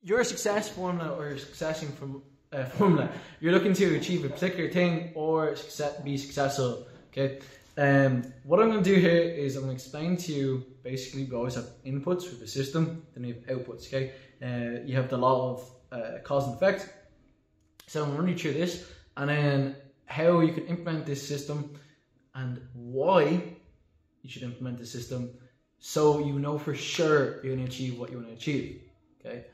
your success formula or your successing from formula, you're looking to achieve a particular thing or be successful. Okay. What I'm going to do here is I'm going to explain to you. Basically, we always have inputs with the system, then you have outputs. Okay. You have the law of cause and effect. So I'm going to run you through this, and then how you can implement this system and why you should implement the system, so you know for sure you're going to achieve what you want to achieve. Okay.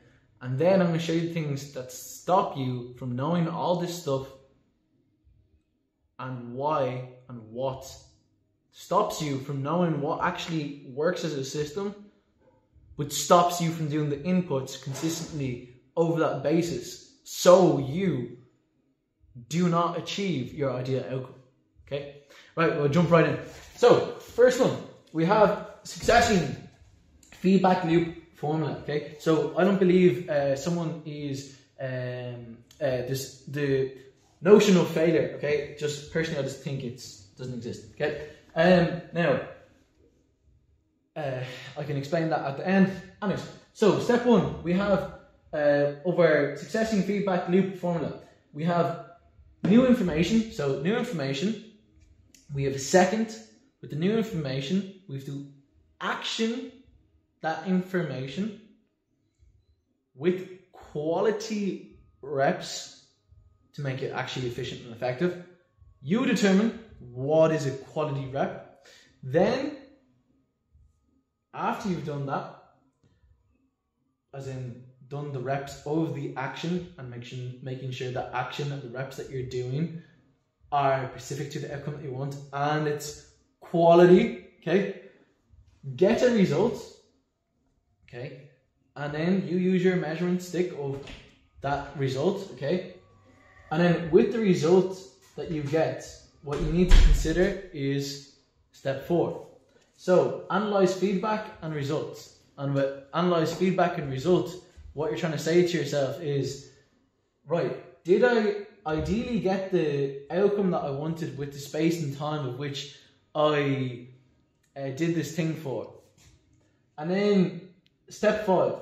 And then I'm going to show you things that stop you from knowing all this stuff, and why and what stops you from knowing what actually works as a system, which stops you from doing the inputs consistently over that basis, so you do not achieve your ideal outcome. Okay, right, we'll jump right in. So first one, we have succession feedback loop formula. Okay, so I don't believe someone is the notion of failure. Okay, just personally, I just think it doesn't exist. Okay, now I can explain that at the end. Anyways, so step one, we have over succession feedback loop formula. We have new information. So new information. We have a second. With the new information, we have to action that information with quality reps to make it actually efficient and effective. You determine what is a quality rep. Then, after you've done that, as in done the reps of the action and making sure that action and the reps that you're doing are specific to the outcome that you want and it's quality, okay? Get a result, okay? And then you use your measurement stick of that result, okay? And then with the result that you get, what you need to consider is step 4. So analyze feedback and results. And with analyze feedback and results, what you're trying to say to yourself is, right, did I ideally get the outcome that I wanted with the space and time of which I did this thing for? And then step 5,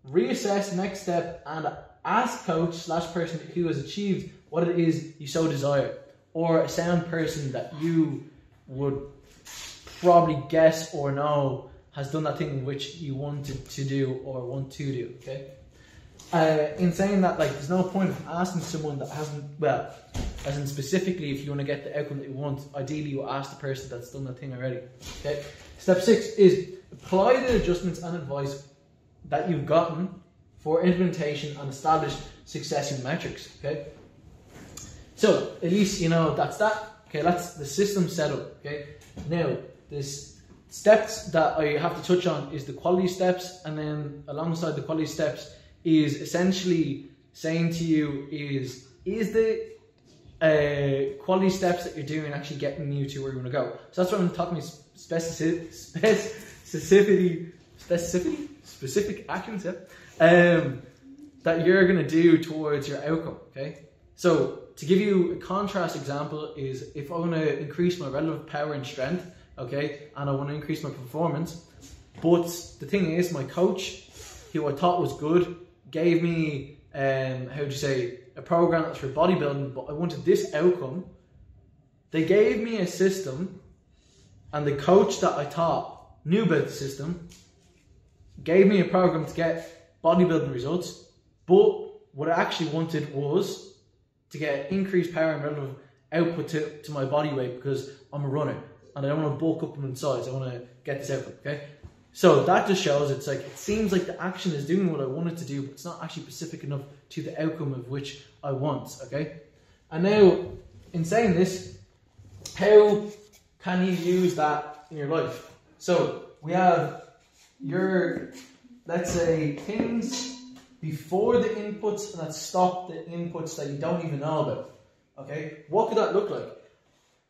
reassess next step and ask coach / person who has achieved what it is you so desire, or a sound person that you would probably guess or know has done that thing which you wanted to do or want to do, okay? In saying that, like, there's no point of asking someone that hasn't, well, as in specifically if you want to get the outcome that you want, ideally you ask the person that's done that thing already, okay? Step 6 is apply the adjustments and advice that you've gotten for implementation and establish succession metrics, okay? So, at least you know that's that, okay? That's the system setup, okay? Now, this steps that I have to touch on is the quality steps, and then alongside the quality steps is essentially saying to you is the quality steps that you're doing actually getting you to where you want to go? So that's what I'm talking about, specific actions, yeah, that you're going to do towards your outcome, okay? So to give you a contrast example is if I want to increase my relative power and strength, okay, and I want to increase my performance, but the thing is my coach, who I thought was good, gave me, a program that's for bodybuilding, but I wanted this outcome. They gave me a system, and the coach that I thought knew about the system gave me a program to get bodybuilding results, but what I actually wanted was to get increased power and relative output to my body weight, because I'm a runner and I don't want to bulk up in size. I want to get this output, okay? So that just shows it's like, it seems like the action is doing what I want it to do, but it's not actually specific enough to the outcome of which I want, okay? And now, in saying this, how can you use that in your life? So we have your, let's say, things before the inputs that stop the inputs that you don't even know about, okay? What could that look like?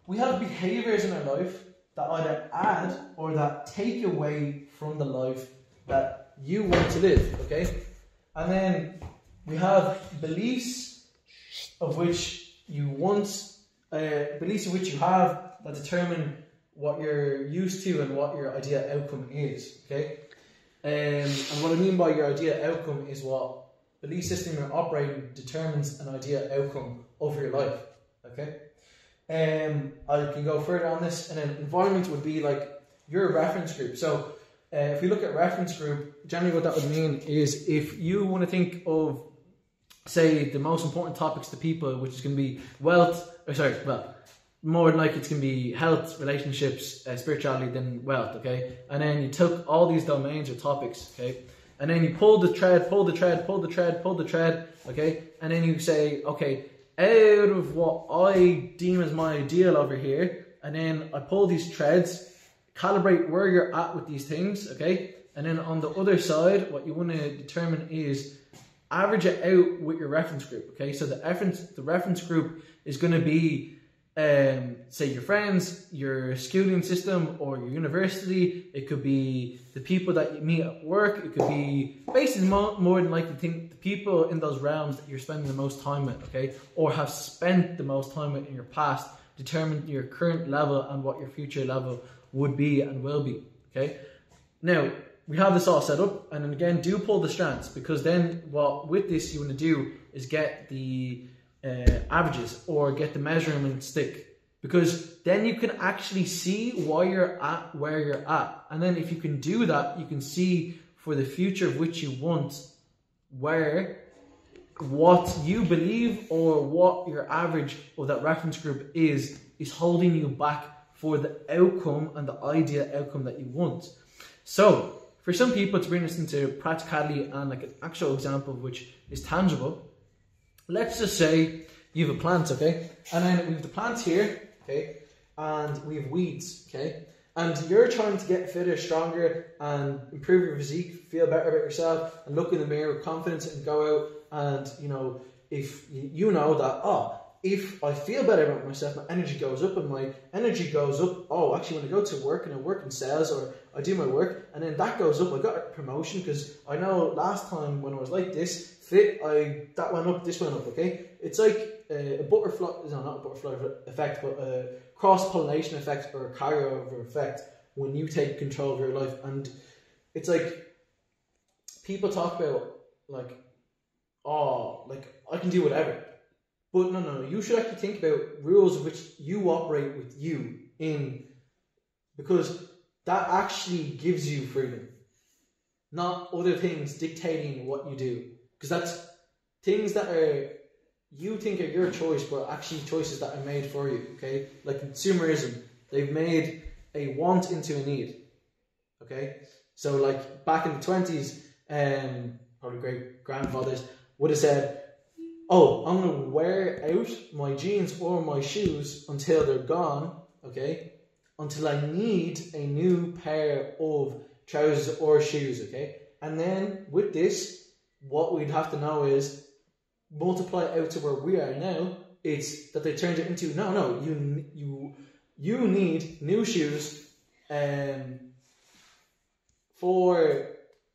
We have behaviors in our life that either add or that take away from the life that you want to live, okay? And then we have beliefs of which you want, beliefs of which you have that determine what you're used to and what your ideal outcome is, okay? And what I mean by your ideal outcome is what belief system you're operating determines an ideal outcome of your life. Okay. I can go further on this, and then environment would be like your reference group. So if we look at reference group, generally what that would mean is if you want to think of, say, the most important topics to people, which is going to be more than likely it's going to be health, relationships, spirituality, than wealth, okay? And then you took all these domains or topics, okay? And then you pull the thread, okay? And then you say, okay, out of what I deem as my ideal over here, and then I pull these threads, calibrate where you're at with these things, okay? And then on the other side, what you want to determine is average it out with your reference group, okay? So the reference group is going to be, say, your friends, your schooling system, or your university. It could be the people that you meet at work. It could be basically more than likely the people in those realms that you're spending the most time with, okay? Or have spent the most time with in your past, determine your current level and what your future level would be and will be, okay? Now, we have this all set up, and then again, do pull the strands, because then what with this you want to do is get the averages, or get the measurement stick, because then you can actually see why you're at where you're at. And then if you can do that, you can see for the future of which you want where what you believe or what your average of that reference group is holding you back for the outcome and the ideal outcome that you want. So for some people, to bring this into practicality and like an actual example which is tangible, let's just say you have a plant, okay? And then we have the plant here, okay? And we have weeds, okay? And you're trying to get fitter, stronger, and improve your physique, feel better about yourself, and look in the mirror with confidence and go out and, you know, if you know that, if I feel better about myself, my energy goes up, and my energy goes up, actually when I go to work and I work in sales, or I do my work, and then that goes up, I got a promotion, because I know last time when I was like this, that went up, this went up, okay? It's like a butterfly, no, not a butterfly effect, but a cross-pollination effect, or a carryover effect, when you take control of your life. And it's like, people talk about, like, I can do whatever. But no, you should actually think about rules of which you operate with you in, because that actually gives you freedom, not other things dictating what you do. Because that's things that you think are your choice, but actually choices that are made for you, okay? Like consumerism, they've made a want into a need, okay? So like back in the 20s, probably great grandfathers would have said, I'm going to wear out my jeans or my shoes until they're gone, okay? Until I need a new pair of trousers or shoes, okay? And then with this, what we'd have to know is multiply it out to where we are now. It's that they turned it into you need new shoes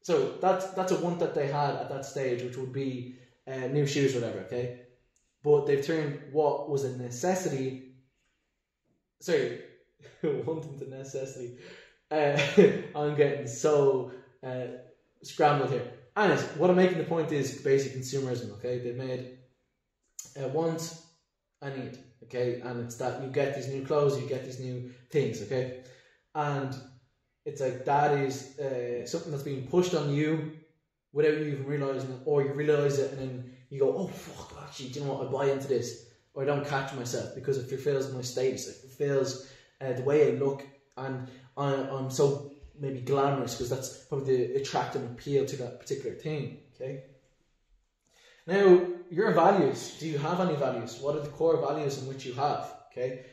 so that's a want that they had at that stage, which would be new shoes, whatever, okay? But they've turned what was a necessity, want into necessity. I'm getting so scrambled here. And what I'm making the point is basic consumerism, okay? They've made a want a need, okay? And it's that you get these new clothes, you get these new things, okay? And it's like that is something that's being pushed on you without you even realising it, or you realise it and then you go, fuck, actually, do you know what, I buy into this, or I don't catch myself because it fulfills my status, it fulfills the way I look, and I'm so maybe glamorous, because that's probably the attractive appeal to that particular thing, okay? Now, your values, do you have any values? What are the core values in which you have, okay?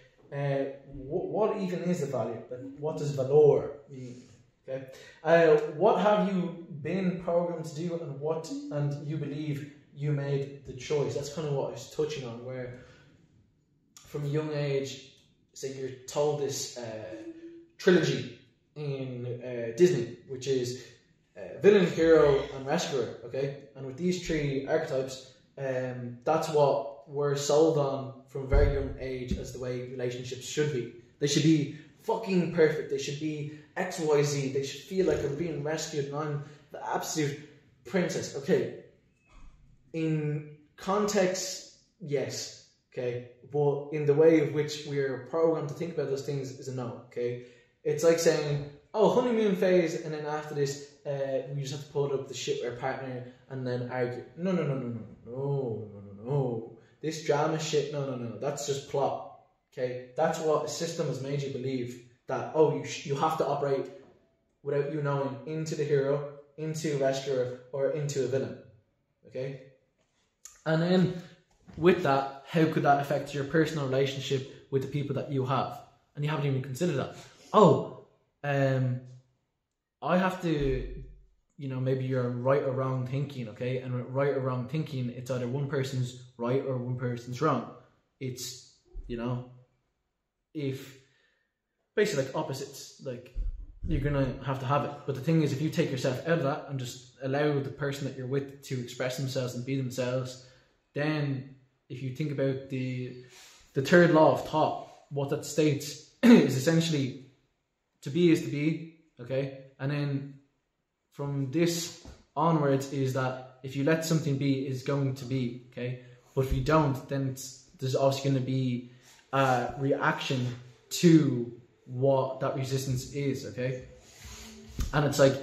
What even is a value? What does valor mean? Okay, what have you been programmed to do, and you believe you made the choice? That's kind of what I was touching on, where from a young age, say you're told this trilogy in Disney, which is villain, hero, and rescuer. Okay, and with these three archetypes, that's what we're sold on from a very young age as the way relationships should be. They should be fucking perfect. They should be XYZ. They should feel like I'm being rescued and I'm the absolute princess. Okay. In context, yes, okay, but in the way of which we're programmed to think about those things is a no, okay. It's like saying, oh, honeymoon phase, and then after this, we just have to pull up the shit with our partner and then argue. No. This drama shit, no. That's just plot, okay. That's what a system has made you believe, that, oh, you have to operate without you knowing, into the hero, into a rescuer, or into a villain, okay. And then with that, how could that affect your personal relationship with the people that you have? And you haven't even considered that. Oh, I have to, maybe you're right or wrong thinking, okay? And with right or wrong thinking, it's either one person's right or one person's wrong. It's, if basically like opposites, like you're gonna have to have it. But the thing is, if you take yourself out of that and just allow the person that you're with to express themselves and be themselves, then if you think about the third law of thought, what that states is essentially to be is to be, okay? And then from this onwards is that if you let something be, it's going to be, okay? But if you don't, then there's also going to be a reaction to what that resistance is, okay? And it's like,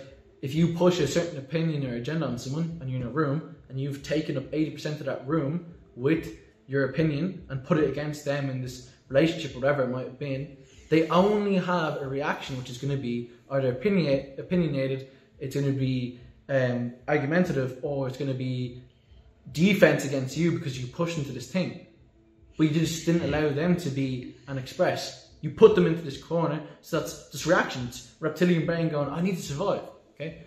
if you push a certain opinion or agenda on someone and you're in a room and you've taken up 80% of that room with your opinion and put it against them in this relationship, whatever it might have been, they only have a reaction which is going to be either opinionated, it's going to be argumentative, or it's going to be defense against you because you pushed into this thing. But you just didn't allow them to be and express. You put them into this corner, so that's just reactions. Reptilian brain going, I need to survive, okay?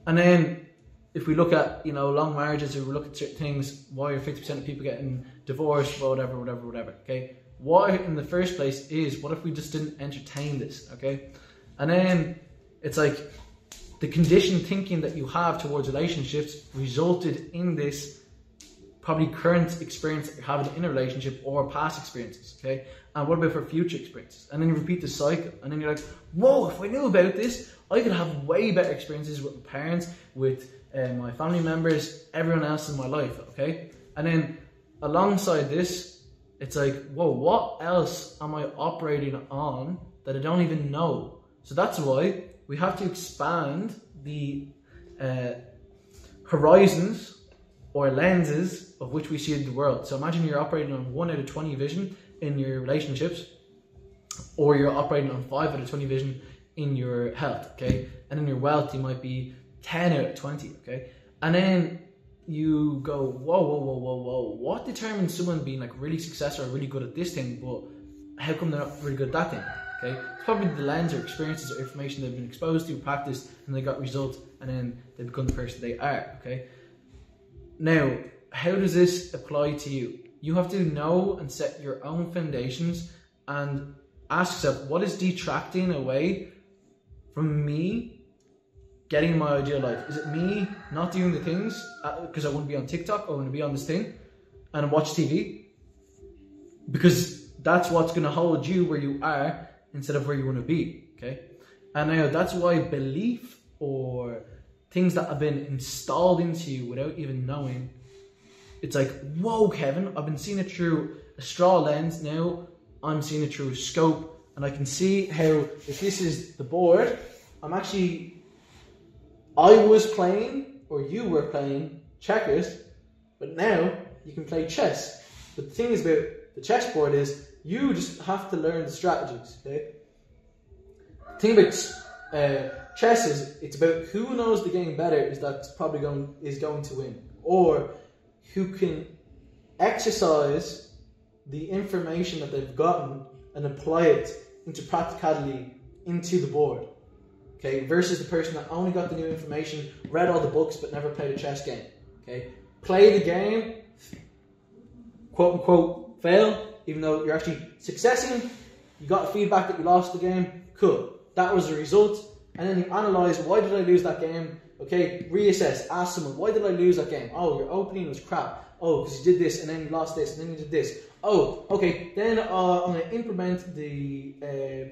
And then if we look at, long marriages, or we look at certain things, why are 50% of people getting divorced, whatever, okay? Why in the first place is, what if we just didn't entertain this, okay? And then it's like, the conditioned thinking that you have towards relationships resulted in this probably current experience that you're having in a relationship or past experiences, okay? And what about for future experiences? And then you repeat the cycle, and then you're like, whoa, if I knew about this, I could have way better experiences with my parents, with my family members, everyone else in my life, okay? And then alongside this, it's like, whoa, what else am I operating on that I don't even know? So that's why we have to expand the horizons or lenses of which we see the world. So imagine you're operating on 1 out of 20 vision in your relationships, or you're operating on 5 out of 20 vision in your health, okay? And in your wealth, you might be 10 out of 20, okay? And then you go, whoa, what determines someone being like really successful or really good at this thing, but how come they're not really good at that thing, okay? It's probably the lens or experiences or information they've been exposed to, practiced, and they got results, and then they become the person they are, okay? Now, how does this apply to you? You have to know and set your own foundations and ask yourself, what is detracting away from me getting my ideal life? Is it me not doing the things because I want to be on TikTok, or I want to be on this thing and watch TV? Because that's what's going to hold you where you are instead of where you want to be, okay? And now that's why belief or things that have been installed into you without even knowing, it's like, whoa, Kevin, I've been seeing it through a straw lens, now I'm seeing it through a scope, and I can see how, if this is the board, I was playing, or you were playing checkers, but now you can play chess. But the thing is about the chessboard is, you just have to learn the strategies, okay? The thing about chess is, it's about who knows the game better is going to win, or who can exercise the information that they've gotten and apply it into practicality into the board, okay? Versus the person that only got the new information, read all the books, but never played a chess game, okay? Play the game, quote unquote, fail, even though you're actually successing. You got feedback that you lost the game, cool. That was the result. And then you analyze, why did I lose that game? Okay, reassess, ask someone, why did I lose that game? Oh, your opening was crap. Oh, because you did this, and then you lost this, and then you did this. Oh, okay, then I'm going to implement the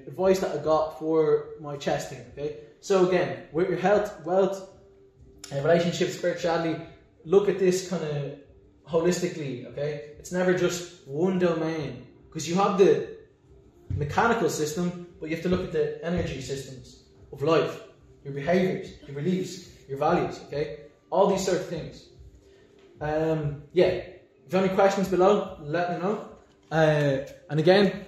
advice that I got for my chess team, okay? So again, with your health, wealth, relationships, spirituality, look at this kind of holistically, okay? It's never just one domain, because you have the mechanical system, but you have to look at the energy systems of life, your behaviors, your beliefs, your values, okay? All these sort of things. Yeah, if you have any questions below, let me know. And again,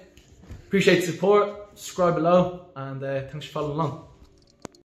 appreciate the support, subscribe below, and thanks for following along.